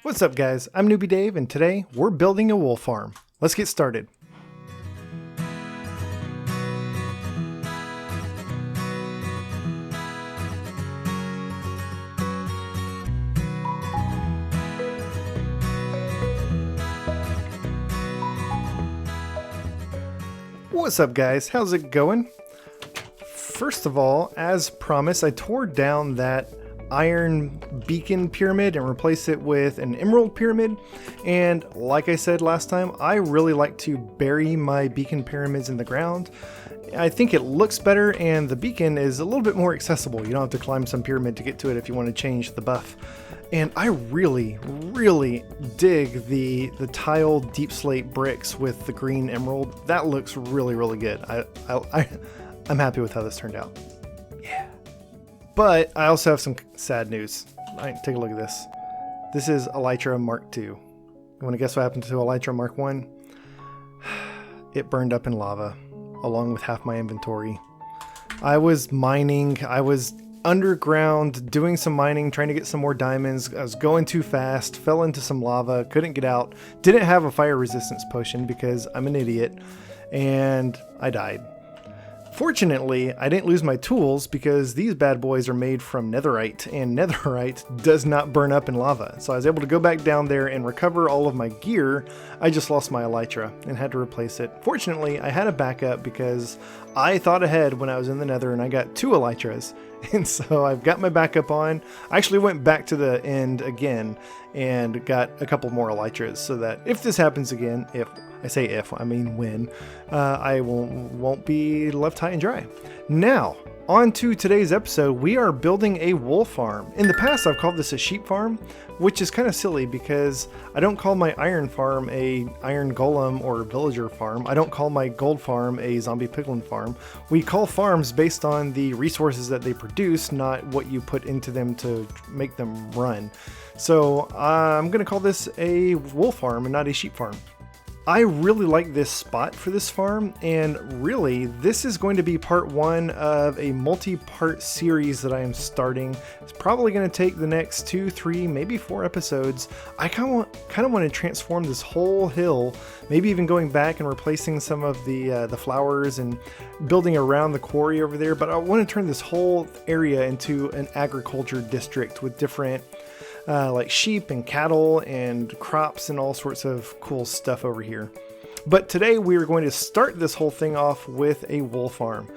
What's up guys, I'm Newbie Dave and today we're building a wool farm. Let's get started. What's up guys, how's it going? First of all, as promised, I tore down that iron beacon pyramid and replace it with an emerald pyramid. And like I said last time, I really like to bury my beacon pyramids in the ground. I think it looks better and the beacon is a little bit more accessible. You don't have to climb some pyramid to get to it if you want to change the buff. And I really dig the tile deep slate bricks with the green emerald. That looks really good. I'm happy with how this turned out. Yeah. But I also have some sad news. Take a look at this. This is Elytra Mark II. You want to guess what happened to Elytra Mark I? It burned up in lava, along with half my inventory. I was mining, I was underground doing some mining, trying to get some more diamonds. I was going too fast, fell into some lava, couldn't get out, didn't have a fire resistance potion because I'm an idiot, and I died. Fortunately, I didn't lose my tools because these bad boys are made from netherite, and netherite does not burn up in lava. So I was able to go back down there and recover all of my gear. I just lost my elytra and had to replace it. Fortunately, I had a backup because I thought ahead when I was in the nether and I got 2 elytras. And so I've got my backup on. I actually went back to the end again and got a couple more elytras so that if this happens again, if I say if, I mean when, I won't be left high and dry. Now, on to today's episode. We are building a wool farm. In the past, I've called this a sheep farm, which is kind of silly because I don't call my iron farm a iron golem or villager farm. I don't call my gold farm a zombie piglin farm. We call farms based on the resources that they produce, not what you put into them to make them run. So I'm going to call this a wool farm and not a sheep farm. I really like this spot for this farm, and really this is going to be part 1 of a multi-part series that I am starting. It's probably going to take the next 2, 3, maybe 4 episodes. I kind of want to transform this whole hill, maybe even going back and replacing some of the flowers and building around the quarry over there, but I want to turn this whole area into an agriculture district with different like sheep and cattle and crops and all sorts of cool stuff over here. But today we are going to start this whole thing off with a wool farm.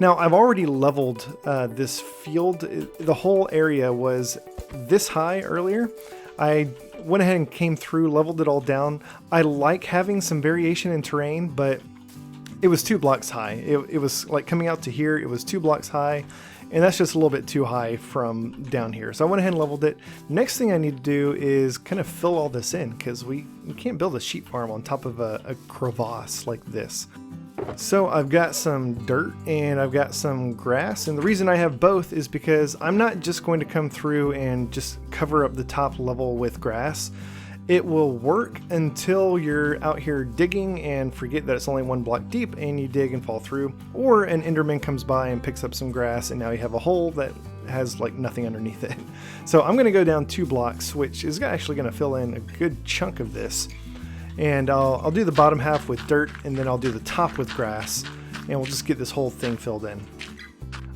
Now I've already leveled this field. The whole area was this high earlier. I went ahead and came through, leveled it all down. I like having some variation in terrain, but it was 2 blocks high. It was like coming out to here, it was 2 blocks high. And that's just a little bit too high from down here. So I went ahead and leveled it. Next thing I need to do is kind of fill all this in because we can't build a sheep farm on top of a crevasse like this. So I've got some dirt and I've got some grass. And the reason I have both is because I'm not just going to come through and just cover up the top level with grass. It will work until you're out here digging and forget that it's only 1 block deep and you dig and fall through, or an enderman comes by and picks up some grass and now you have a hole that has like nothing underneath it. So I'm going to go down 2 blocks, which is actually going to fill in a good chunk of this. And I'll do the bottom half with dirt and then I'll do the top with grass and we'll just get this whole thing filled in.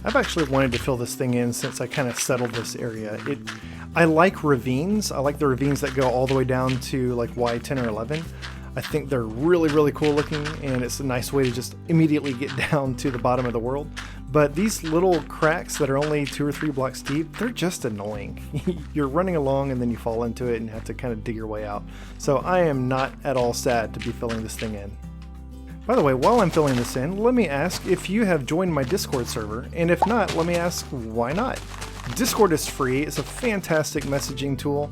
I've actually wanted to fill this thing in since I kind of settled this area. I like ravines. I like the ravines that go all the way down to like Y10 or 11. I think they're really cool looking and it's a nice way to just immediately get down to the bottom of the world. But these little cracks that are only 2 or 3 blocks deep, they're just annoying. You're running along and then you fall into it and have to kind of dig your way out. So I am not at all sad to be filling this thing in. By the way, while I'm filling this in, let me ask if you have joined my Discord server, and if not, let me ask why not? Discord is free. It's a fantastic messaging tool.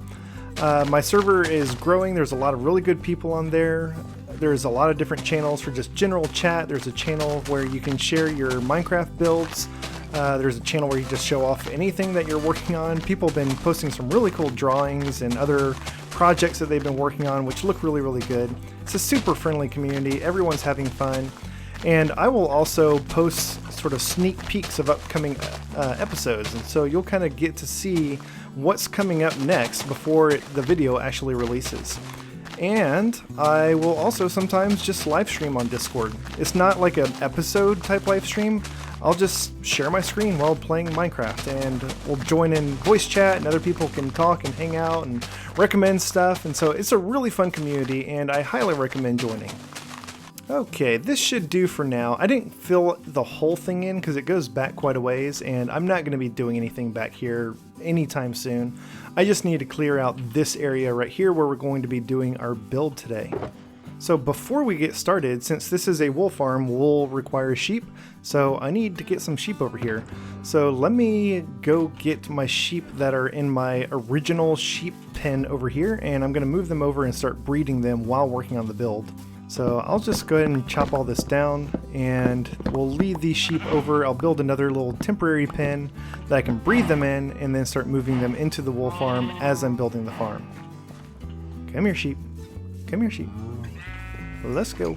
My server is growing. There's a lot of really good people on there. There's a lot of different channels for just general chat. There's a channel where you can share your Minecraft builds. There's a channel where you just show off anything that you're working on. People have been posting some really cool drawings and other projects that they've been working on, which look really good. It's a super friendly community. Everyone's having fun. And I will also post sort of sneak peeks of upcoming episodes, and so you'll kind of get to see what's coming up next before the video actually releases. And I will also sometimes just live stream on Discord. It's not like an episode type live stream. I'll just share my screen while playing Minecraft, and we'll join in voice chat and other people can talk and hang out and recommend stuff. And so it's a really fun community and I highly recommend joining. Okay, this should do for now. I didn't fill the whole thing in because it goes back quite a ways, and I'm not going to be doing anything back here anytime soon. I just need to clear out this area right here where we're going to be doing our build today. So before we get started, since this is a wool farm, wool requires sheep, so I need to get some sheep over here. So let me go get my sheep that are in my original sheep pen over here, and I'm going to move them over and start breeding them while working on the build. So I'll just go ahead and chop all this down, and we'll leave these sheep over. I'll build another little temporary pen that I can breed them in and then start moving them into the wool farm as I'm building the farm. Come here, sheep. Come here, sheep. Let's go.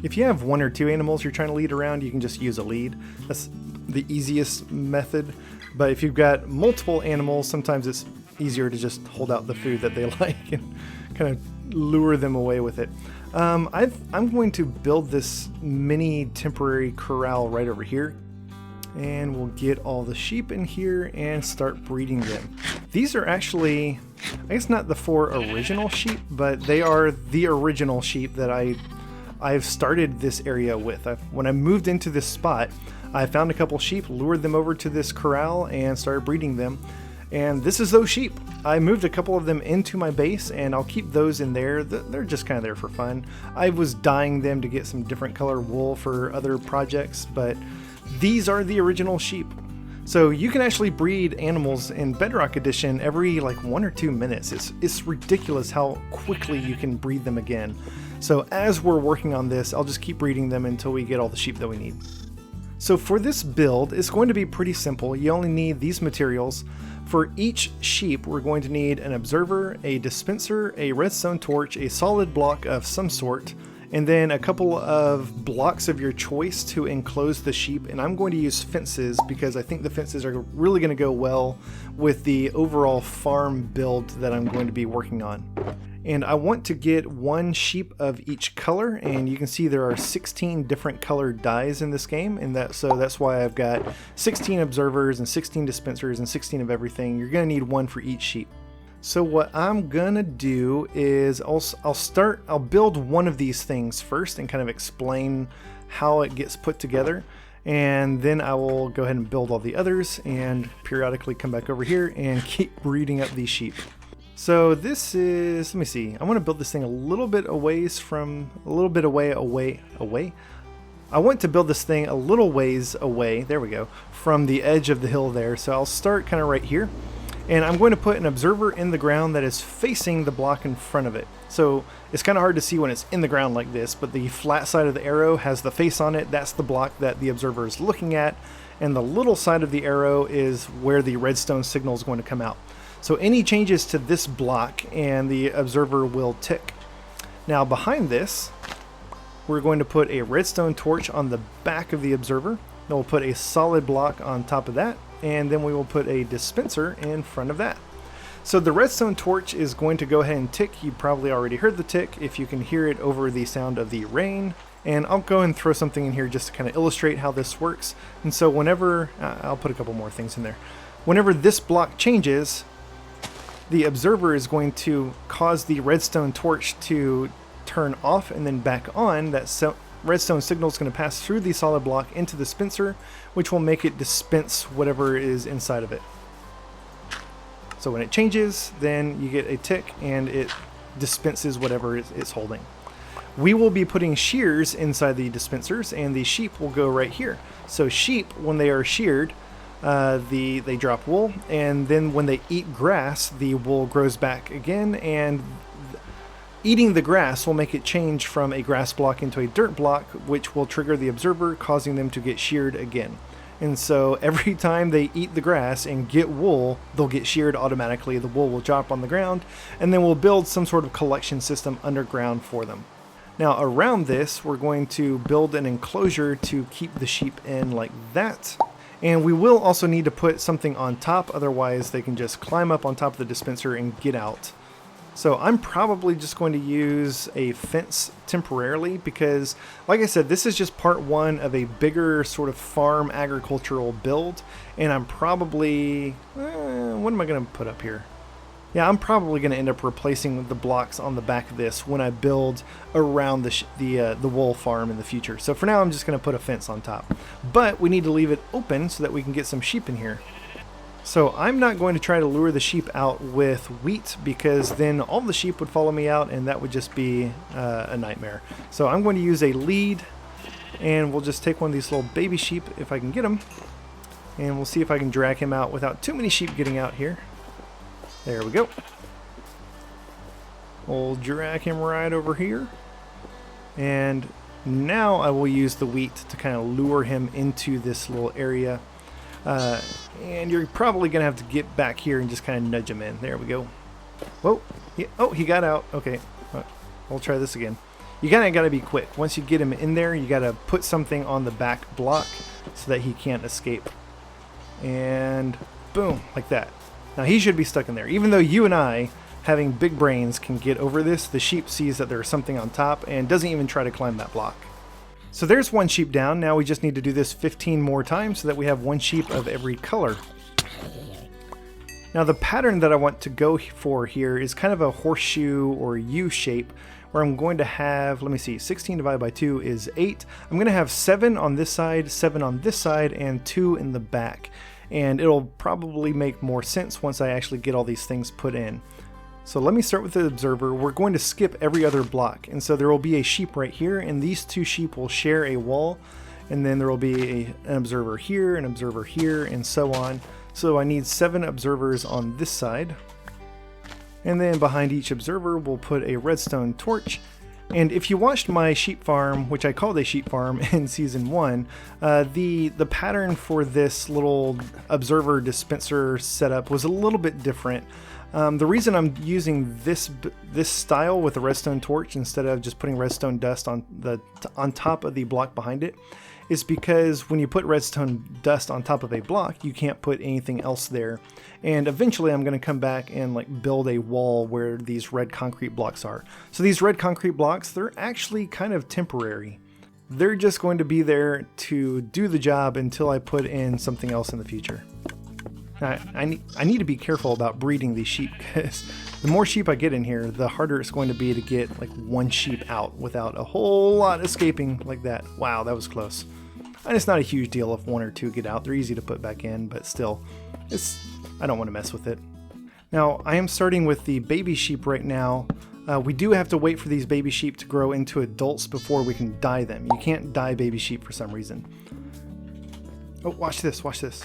If you have one or two animals you're trying to lead around, you can just use a lead. That's the easiest method. But if you've got multiple animals, sometimes it's easier to just hold out the food that they like and kind of lure them away with it. I'm going to build this mini temporary corral right over here, and we'll get all the sheep in here and start breeding them. These are actually, I guess not the 4 original sheep, but they are the original sheep that I've started this area with. When I moved into this spot, I found a couple sheep, lured them over to this corral and started breeding them. And this is those sheep. I moved a couple of them into my base, and I'll keep those in there. They're just kind of there for fun. I was dyeing them to get some different color wool for other projects, but these are the original sheep. So you can actually breed animals in Bedrock Edition every like 1 or 2 minutes. It's ridiculous how quickly you can breed them again. So as we're working on this, I'll just keep breeding them until we get all the sheep that we need. So for this build, it's going to be pretty simple. You only need these materials. For each sheep, we're going to need an observer, a dispenser, a redstone torch, a solid block of some sort, and then a couple of blocks of your choice to enclose the sheep. And I'm going to use fences because I think the fences are really going to go well with the overall farm build that I'm going to be working on. And I want to get 1 sheep of each color, and you can see there are 16 different colored dyes in this game, and so that's why I've got 16 observers and 16 dispensers and 16 of everything. You're going to need 1 for each sheep. So what I'm gonna do is I'll build one of these things first and kind of explain how it gets put together, and then I will go ahead and build all the others and periodically come back over here and keep breeding up these sheep. So this is, let me see, I want to build this thing a little bit away. I want to build this thing a little ways away, there we go, from the edge of the hill there. So I'll start kind of right here, and I'm going to put an observer in the ground that is facing the block in front of it. So it's kind of hard to see when it's in the ground like this, but the flat side of the arrow has the face on it. That's the block that the observer is looking at, and the little side of the arrow is where the redstone signal is going to come out. So any changes to this block and the observer will tick. Now behind this, we're going to put a redstone torch on the back of the observer. Then we'll put a solid block on top of that, and then we will put a dispenser in front of that. So the redstone torch is going to go ahead and tick. You probably already heard the tick if you can hear it over the sound of the rain. And I'll go and throw something in here just to kind of illustrate how this works. And so whenever, I'll put a couple more things in there. Whenever this block changes, the observer is going to cause the redstone torch to turn off and then back on. That redstone signal is going to pass through the solid block into the dispenser, which will make it dispense whatever is inside of it. So when it changes, then you get a tick and it dispenses whatever it's holding. We will be putting shears inside the dispensers, and the sheep will go right here. So sheep, when they are sheared, they drop wool, and then when they eat grass, the wool grows back again, and eating the grass will make it change from a grass block into a dirt block, which will trigger the observer, causing them to get sheared again. And so every time they eat the grass and get wool, they'll get sheared automatically. The wool will drop on the ground, and then we'll build some sort of collection system underground for them. Now around this, we're going to build an enclosure to keep the sheep in like that. And we will also need to put something on top, otherwise they can just climb up on top of the dispenser and get out. So I'm probably just going to use a fence temporarily because, like I said, this is just part one of a bigger sort of farm agricultural build. And I'm probably, what am I going to put up here? Yeah, I'm probably going to end up replacing the blocks on the back of this when I build around the wool farm in the future. So for now, I'm just going to put a fence on top. But we need to leave it open so that we can get some sheep in here. So I'm not going to try to lure the sheep out with wheat because then all the sheep would follow me out and that would just be a nightmare. So I'm going to use a lead and we'll just take one of these little baby sheep if I can get him. And we'll see if I can drag him out without too many sheep getting out here. There we go. We'll drag him right over here. And now I will use the wheat to kind of lure him into this little area. And you're probably going to have to get back here and just kind of nudge him in. There we go. Whoa. Oh, he got out. Okay. We'll try this again. You kind of got to be quick. Once you get him in there, you got to put something on the back block so that he can't escape. And boom, like that. Now he should be stuck in there. Even though you and I, having big brains, can get over this, the sheep sees that there's something on top and doesn't even try to climb that block. So there's one sheep down. Now we just need to do this 15 more times so that we have one sheep of every color. Now the pattern that I want to go for here is kind of a horseshoe or U shape where I'm going to have, let me see, 16 divided by 2 is 8. I'm going to have 7 on this side, 7 on this side, and 2 in the back. And it'll probably make more sense once I actually get all these things put in. So let me start with the observer. We're going to skip every other block. And so there will be a sheep right here, and these two sheep will share a wall. And then there will be an observer here, and so on. So I need 7 observers on this side. And then behind each observer, we'll put a redstone torch. And if you watched my sheep farm, which I called a sheep farm in season 1, the pattern for this little observer dispenser setup was a little bit different. The reason I'm using this style with a redstone torch instead of just putting redstone dust on top of the block behind it is because when you put redstone dust on top of a block, you can't put anything else there. And eventually I'm going to come back and like build a wall where these red concrete blocks are. So these red concrete blocks, they're actually kind of temporary. They're just going to be there to do the job until I put in something else in the future. I need to be careful about breeding these sheep because the more sheep I get in here, the harder it's going to be to get like one sheep out without a whole lot escaping like that. Wow, that was close. And it's not a huge deal if 1 or 2 get out. They're easy to put back in, but still, I don't want to mess with it. Now, I am starting with the baby sheep right now. We do have to wait for these baby sheep to grow into adults before we can dye them. You can't dye baby sheep for some reason. Oh, watch this, watch this.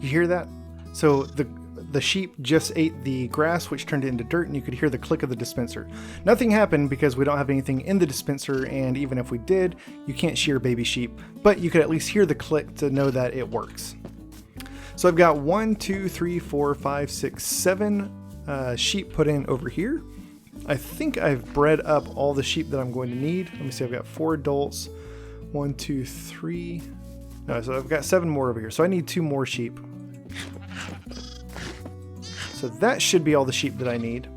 You hear that? So the sheep just ate the grass, which turned it into dirt, and you could hear the click of the dispenser. Nothing happened because we don't have anything in the dispenser, and even if we did, you can't shear baby sheep, but you could at least hear the click to know that it works. So I've got 1, 2, 3, 4, 5, 6, 7 sheep put in over here. I think I've bred up all the sheep that I'm going to need. Let me see, I've got 4 adults. 1, 2, 3. No, so I've got 7 more over here. So I need 2 more sheep. So that should be all the sheep that I need.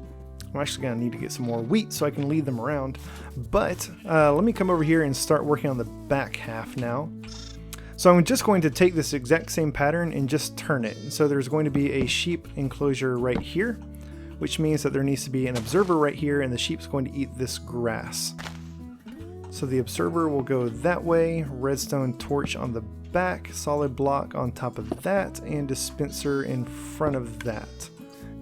I'm actually going to need to get some more wheat so I can lead them around. But let me come over here and start working on the back half now. So I'm just going to take this exact same pattern and just turn it. So there's going to be a sheep enclosure right here, which means that there needs to be an observer right here, and the sheep's going to eat this grass. So the observer will go that way, redstone torch on the back, solid block on top of that, and dispenser in front of that.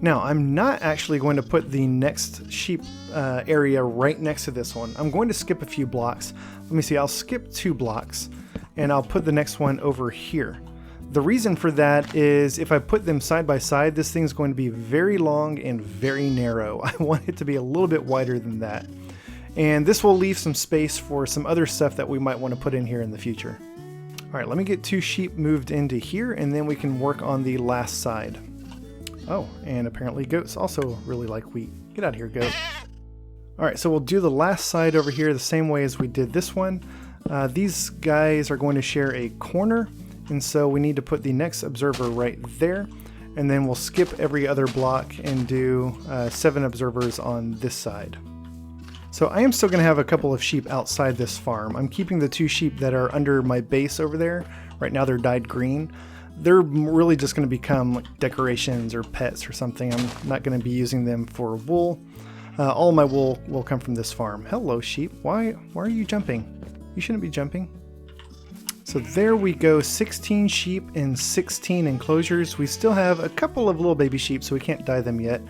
Now, I'm not actually going to put the next sheep area right next to this one. I'm going to skip a few blocks. Let me see, I'll skip 2 blocks, and I'll put the next one over here. The reason for that is if I put them side by side, this thing's going to be very long and very narrow. I want it to be a little bit wider than that. And this will leave some space for some other stuff that we might want to put in here in the future. All right, let me get 2 sheep moved into here, and then we can work on the last side. Oh, and apparently goats also really like wheat. Get out of here, goat. All right, so we'll do the last side over here the same way as we did this one. These guys are going to share a corner, and so we need to put the next observer right there, and then we'll skip every other block and do 7 observers on this side. So I am still going to have a couple of sheep outside this farm. I'm keeping the 2 sheep that are under my base over there. Right now they're dyed green. They're really just going to become like decorations or pets or something. I'm not going to be using them for wool. All my wool will come from this farm. Hello, sheep. Why are you jumping? You shouldn't be jumping. So there we go, 16 sheep and 16 enclosures. We still have a couple of little baby sheep, so we can't dye them yet.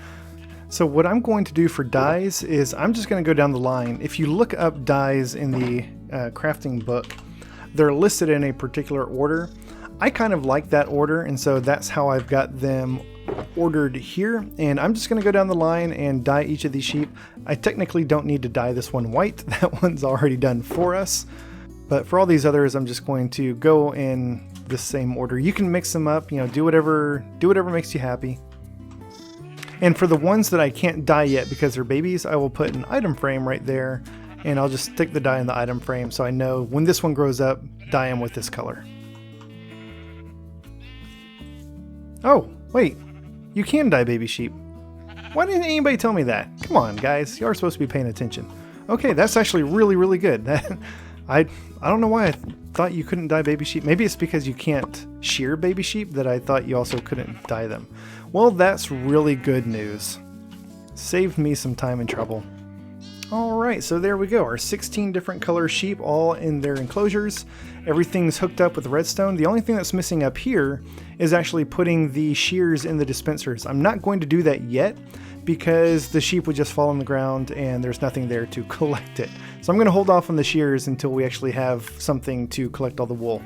So what I'm going to do for dyes is I'm just going to go down the line. If you look up dyes in the crafting book, they're listed in a particular order. I kind of like that order, and so that's how I've got them ordered here. And I'm just going to go down the line and dye each of these sheep. I technically don't need to dye this one white. That one's already done for us. But for all these others, I'm just going to go in the same order. You can mix them up, do whatever makes you happy. And for the ones that I can't dye yet because they're babies, I will put an item frame right there, and I'll just stick the dye in the item frame so I know when this one grows up, dye them with this color. Oh, wait, you can dye baby sheep. Why didn't anybody tell me that? Come on, guys, you are supposed to be paying attention. Okay, that's actually really, really good. I don't know why I thought you couldn't dye baby sheep. Maybe it's because you can't shear baby sheep that I thought you also couldn't dye them. Well, that's really good news. Saved me some time and trouble. Alright, so there we go. Our 16 different color sheep all in their enclosures. Everything's hooked up with redstone. The only thing that's missing up here is actually putting the shears in the dispensers. I'm not going to do that yet because the sheep would just fall on the ground and there's nothing there to collect it. So I'm going to hold off on the shears until we actually have something to collect all the wool.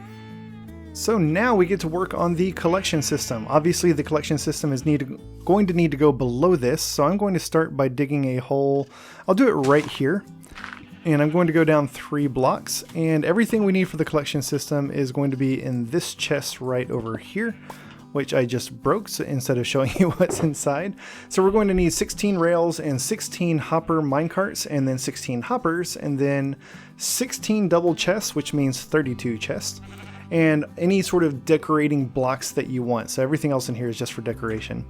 So now we get to work on the collection system. Obviously the collection system is going to need to go below this, so I'm going to start by digging a hole. I'll do it right here, and I'm going to go down 3 blocks, and everything we need for the collection system is going to be in this chest right over here, which I just broke instead of showing you what's inside. So we're going to need 16 rails and 16 hopper minecarts, and then 16 hoppers, and then 16 double chests, which means 32 chests. And any sort of decorating blocks that you want. So everything else in here is just for decoration.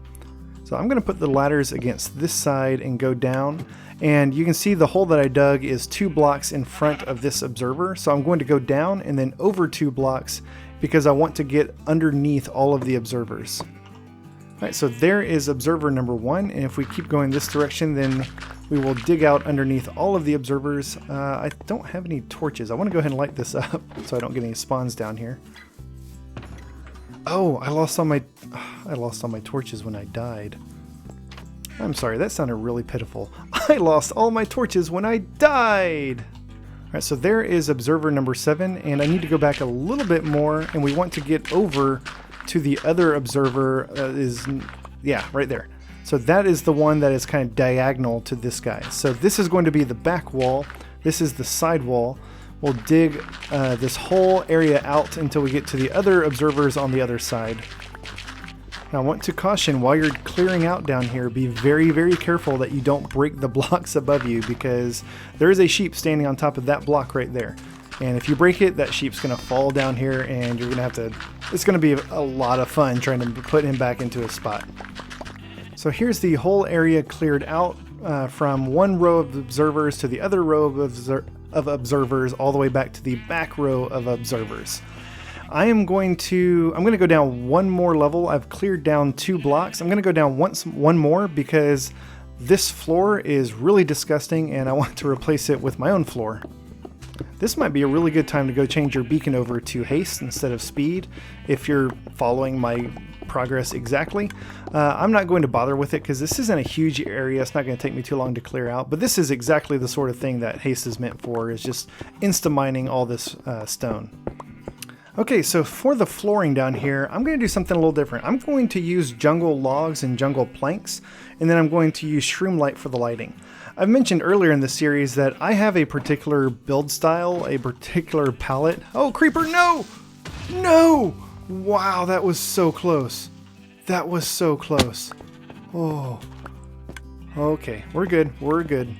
So I'm going to put the ladders against this side and go down. And you can see the hole that I dug is 2 blocks in front of this observer. So I'm going to go down and then over 2 blocks because I want to get underneath all of the observers. Alright, so there is observer number 1. And if we keep going this direction, then we will dig out underneath all of the observers. I don't have any torches. I want to go ahead and light this up so I don't get any spawns down here. Oh, I lost all my torches when I died. I'm sorry, that sounded really pitiful. I lost all my torches when I died! Alright, so there is observer number 7, and I need to go back a little bit more, and we want to get over to the other observer right there. So that is the one that is kind of diagonal to this guy. So this is going to be the back wall. This is the side wall. We'll dig this whole area out until we get to the other observers on the other side. Now I want to caution, while you're clearing out down here, be very, very careful that you don't break the blocks above you, because there is a sheep standing on top of that block right there. And if you break it, that sheep's going to fall down here, and you're going to have to... It's going to be a lot of fun trying to put him back into his spot. So here's the whole area cleared out from one row of observers to the other row of observers, all the way back to the back row of observers. I'm going to go down one more level. I've cleared down 2 blocks. I'm going to go down one more because this floor is really disgusting and I want to replace it with my own floor. This might be a really good time to go change your beacon over to haste instead of speed if you're following my progress exactly. I'm not going to bother with it because this isn't a huge area. It's not going to take me too long to clear out, but this is exactly the sort of thing that haste is meant for, is just insta-mining all this stone. Okay, so for the flooring down here, I'm going to do something a little different. I'm going to use jungle logs and jungle planks, and then I'm going to use shroom light for the lighting. I've mentioned earlier in the series that I have a particular build style, a particular palette. Oh, creeper, no! No! Wow, that was so close. That was so close. Oh. Okay, we're good, we're good.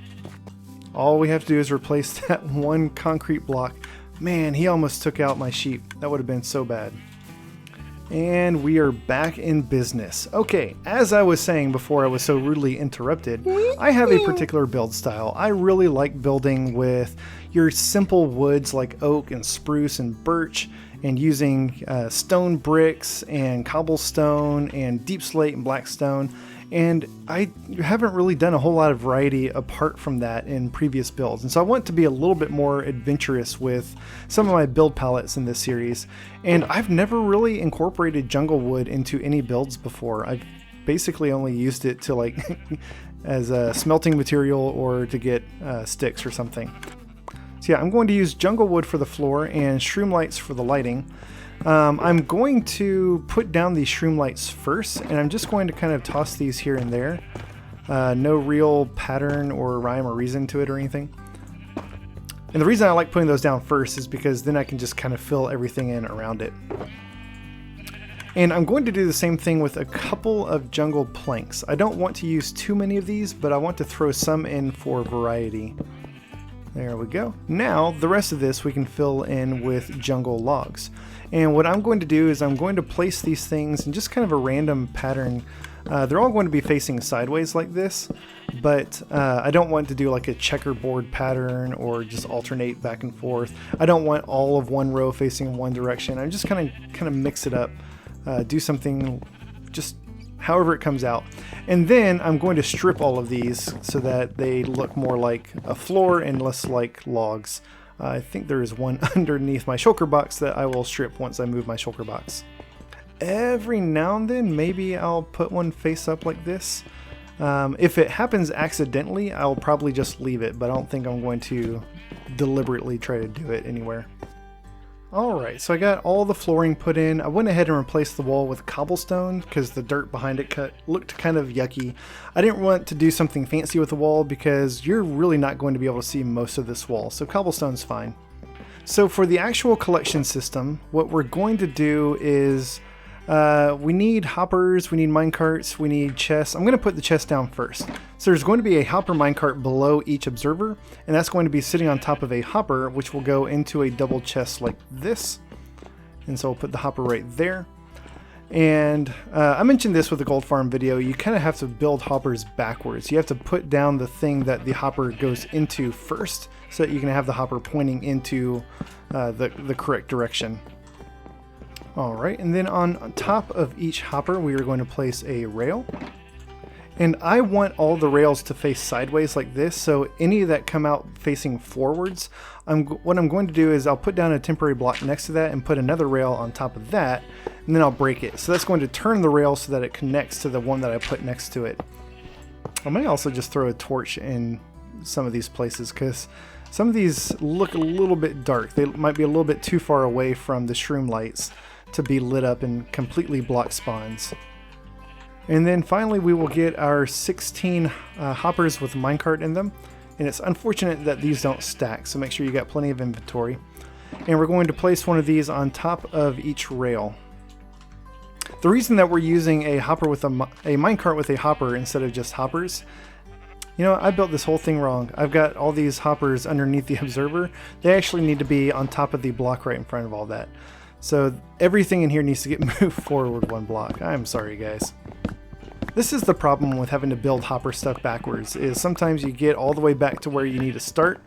All we have to do is replace that one concrete block. Man, he almost took out my sheep. That would have been so bad. And we are back in business. Okay, as I was saying before I was so rudely interrupted, I have a particular build style. I really like building with your simple woods like oak and spruce and birch, and using stone bricks and cobblestone and deep slate and black stone. And I haven't really done a whole lot of variety apart from that in previous builds. And so I want to be a little bit more adventurous with some of my build palettes in this series. And I've never really incorporated jungle wood into any builds before. I've basically only used it to like as a smelting material or to get sticks or something. So yeah, I'm going to use jungle wood for the floor and shroom lights for the lighting. I'm going to put down these shroom lights first, and I'm just going to kind of toss these here and there. No real pattern or rhyme or reason to it or anything. And the reason I like putting those down first is because then I can just kind of fill everything in around it. And I'm going to do the same thing with a couple of jungle planks. I don't want to use too many of these, but I want to throw some in for variety. There we go. Now the rest of this we can fill in with jungle logs. And what I'm going to do is I'm going to place these things in just kind of a random pattern. They're all going to be facing sideways like this, but I don't want to do like a checkerboard pattern or just alternate back and forth. I don't want all of one row facing one direction. I'm just kind of mix it up, do something just however it comes out. And then I'm going to strip all of these so that they look more like a floor and less like logs. I think there is one underneath my shulker box that I will strip once I move my shulker box. Every now and then maybe I'll put one face up like this. If it happens accidentally, I'll probably just leave it, but I don't think I'm going to deliberately try to do it anywhere. Alright, so I got all the flooring put in. I went ahead and replaced the wall with cobblestone because the dirt behind it looked kind of yucky. I didn't want to do something fancy with the wall because you're really not going to be able to see most of this wall, so cobblestone's fine. So for the actual collection system, what we're going to do is we need hoppers, we need minecarts, we need chests. I'm going to put the chest down first. So there's going to be a hopper minecart below each observer, and that's going to be sitting on top of a hopper, which will go into a double chest like this. And so I'll put the hopper right there. And I mentioned this with the gold farm video, you kind of have to build hoppers backwards. You have to put down the thing that the hopper goes into first so that you can have the hopper pointing into the correct direction. Alright, and then on top of each hopper we are going to place a rail. And I want all the rails to face sideways like this, so any that come out facing forwards, what I'm going to do is I'll put down a temporary block next to that and put another rail on top of that, and then I'll break it. So that's going to turn the rail so that it connects to the one that I put next to it. I may also just throw a torch in some of these places because some of these look a little bit dark. They might be a little bit too far away from the shroom lights to be lit up and completely block spawns. And then finally we will get our 16 hoppers with minecart in them. And it's unfortunate that these don't stack, so make sure you got plenty of inventory. And we're going to place one of these on top of each rail. The reason that we're using a hopper with a minecart with a hopper instead of just hoppers, you know, I built this whole thing wrong. I've got all these hoppers underneath the observer. They actually need to be on top of the block right in front of all that. So everything in here needs to get moved forward one block. I'm sorry, guys. This is the problem with having to build hopper stuff backwards, is sometimes you get all the way back to where you need to start,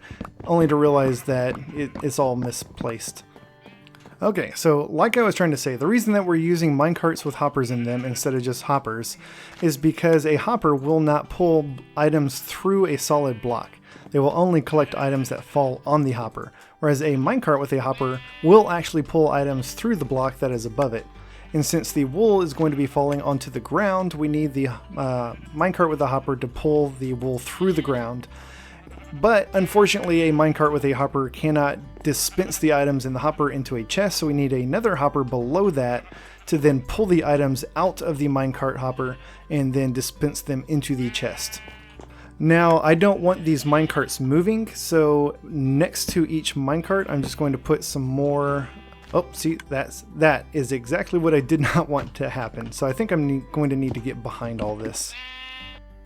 only to realize that it's all misplaced. Okay, so like I was trying to say, the reason that we're using minecarts with hoppers in them instead of just hoppers is because a hopper will not pull items through a solid block. They will only collect items that fall on the hopper, whereas a minecart with a hopper will actually pull items through the block that is above it. And since the wool is going to be falling onto the ground, we need the minecart with a hopper to pull the wool through the ground. But unfortunately, a minecart with a hopper cannot dispense the items in the hopper into a chest, so we need another hopper below that to then pull the items out of the minecart hopper and then dispense them into the chest. Now, I don't want these minecarts moving, so next to each minecart, I'm just going to put some more. Oh, see, that is exactly what I did not want to happen. So I think I'm going to need to get behind all this.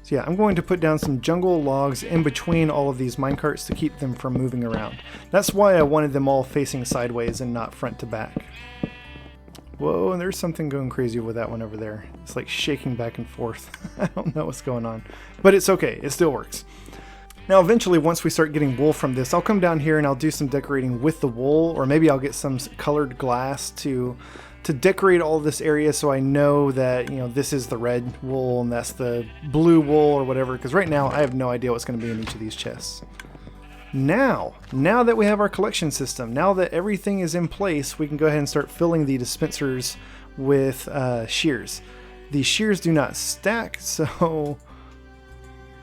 So yeah, I'm going to put down some jungle logs in between all of these minecarts to keep them from moving around. That's why I wanted them all facing sideways and not front to back. Whoa, and there's something going crazy with that one over there. It's like shaking back and forth. I don't know what's going on, but it's okay. It still works. Now, eventually, once we start getting wool from this, I'll come down here and I'll do some decorating with the wool, or maybe I'll get some colored glass to decorate all this area so I know that, you know, this is the red wool and that's the blue wool or whatever, because right now I have no idea what's going to be in each of these chests. Now that we have our collection system, now that everything is in place, we can go ahead and start filling the dispensers with shears. The shears do not stack, so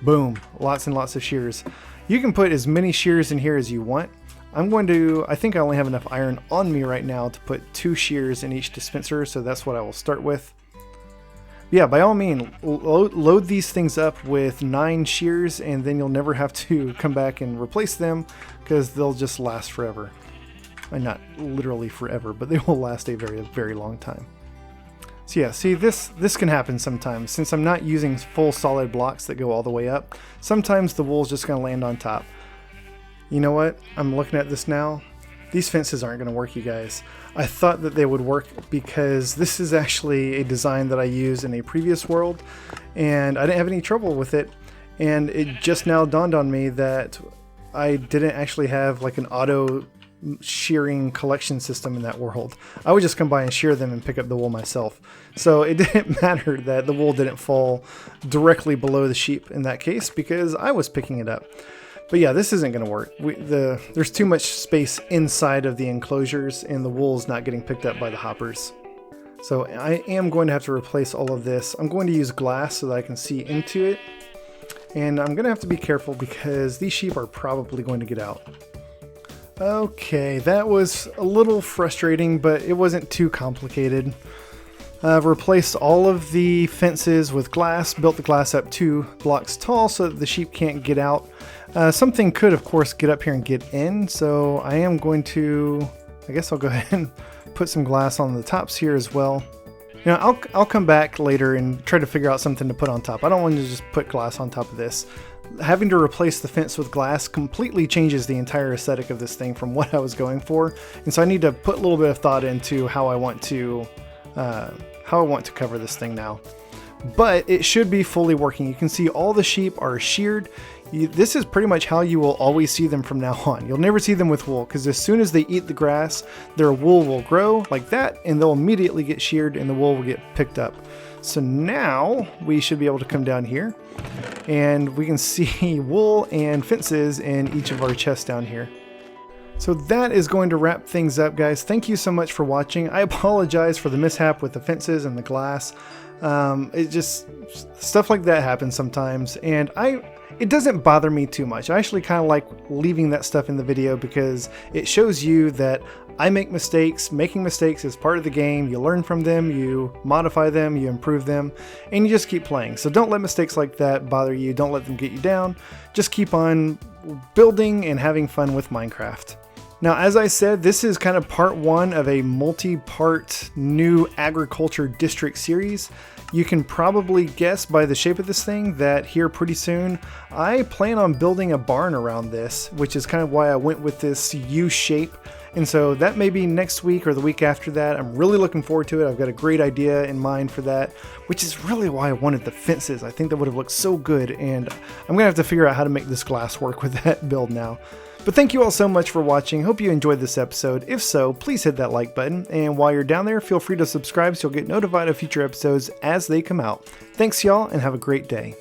boom, lots and lots of shears. You can put as many shears in here as you want. I think I only have enough iron on me right now to put 2 shears in each dispenser, so that's what I will start with. Yeah, by all means, load these things up with 9 shears, and then you'll never have to come back and replace them because they'll just last forever. And not literally forever, but they will last a very, very long time. So yeah, see, this can happen sometimes. Since I'm not using full solid blocks that go all the way up, sometimes the wool's just going to land on top. You know what? I'm looking at this now. These fences aren't going to work, you guys. I thought that they would work because this is actually a design that I used in a previous world, and I didn't have any trouble with it. And it just now dawned on me that I didn't actually have like an auto shearing collection system in that world. I would just come by and shear them and pick up the wool myself. So it didn't matter that the wool didn't fall directly below the sheep in that case because I was picking it up. But yeah, this isn't going to work. There's too much space inside of the enclosures and the wool is not getting picked up by the hoppers. So I am going to have to replace all of this. I'm going to use glass so that I can see into it. And I'm going to have to be careful because these sheep are probably going to get out. Okay, that was a little frustrating, but it wasn't too complicated. I've replaced all of the fences with glass, built the glass up 2 blocks tall so that the sheep can't get out. Something could, of course, get up here and get in, so I am going to, I guess I'll go ahead and put some glass on the tops here as well. You know, I'll come back later and try to figure out something to put on top. I don't want to just put glass on top of this. Having to replace the fence with glass completely changes the entire aesthetic of this thing from what I was going for, and so I need to put a little bit of thought into how I want to cover this thing now. But it should be fully working. You can see all the sheep are sheared. This is pretty much how you will always see them from now on. You'll never see them with wool because as soon as they eat the grass, their wool will grow like that and they'll immediately get sheared and the wool will get picked up. So now we should be able to come down here and we can see wool and fences in each of our chests down here. So that is going to wrap things up, guys. Thank you so much for watching. I apologize for the mishap with the fences and the glass. It just, stuff like that happens sometimes, and it doesn't bother me too much. I actually kind of like leaving that stuff in the video because it shows you that I make mistakes. Making mistakes is part of the game. You learn from them, you modify them, you improve them, and you just keep playing. So don't let mistakes like that bother you. Don't let them get you down. Just keep on building and having fun with Minecraft. Now, as I said, this is kind of part 1 of a multi-part new agriculture district series. You can probably guess by the shape of this thing that here pretty soon, I plan on building a barn around this, which is kind of why I went with this U shape. And so that may be next week or the week after that. I'm really looking forward to it. I've got a great idea in mind for that, which is really why I wanted the fences. I think that would have looked so good, and I'm gonna have to figure out how to make this glass work with that build now. But thank you all so much for watching. Hope you enjoyed this episode. If so, please hit that like button. And while you're down there, feel free to subscribe so you'll get notified of future episodes as they come out. Thanks y'all, and have a great day.